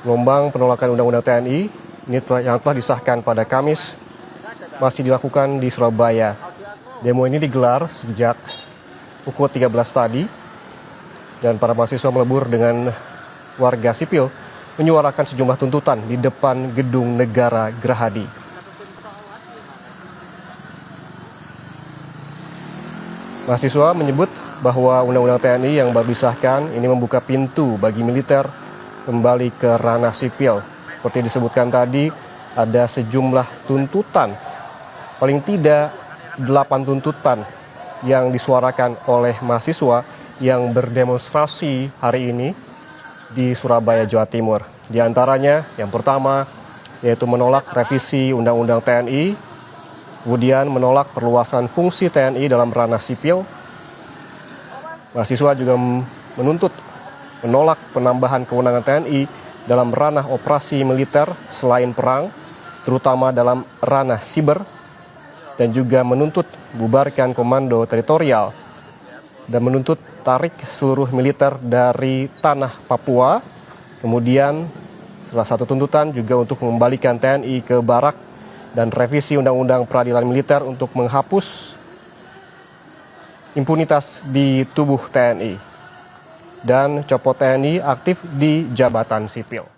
Gelombang penolakan Undang-Undang TNI ini yang telah disahkan pada Kamis masih dilakukan di Surabaya. Demo ini digelar sejak pukul 13 tadi dan para mahasiswa melebur dengan warga sipil menyuarakan sejumlah tuntutan di depan Gedung Negara Gerahadi. Mahasiswa menyebut bahwa Undang-Undang TNI yang baru disahkan ini membuka pintu bagi militer kembali ke ranah sipil. Seperti disebutkan tadi, ada sejumlah tuntutan, paling tidak 8 tuntutan yang disuarakan oleh mahasiswa yang berdemonstrasi hari ini di Surabaya, Jawa Timur. Di antaranya yang pertama yaitu menolak revisi Undang-Undang TNI, kemudian menolak perluasan fungsi TNI dalam ranah sipil. Mahasiswa juga menolak penambahan kewenangan TNI dalam ranah operasi militer selain perang, terutama dalam ranah siber, dan juga menuntut bubarkan komando teritorial dan menuntut tarik seluruh militer dari tanah Papua. Kemudian salah satu tuntutan juga untuk mengembalikan TNI ke barak dan revisi Undang-Undang Peradilan Militer untuk menghapus impunitas di tubuh TNI dan copot TNI aktif di jabatan sipil.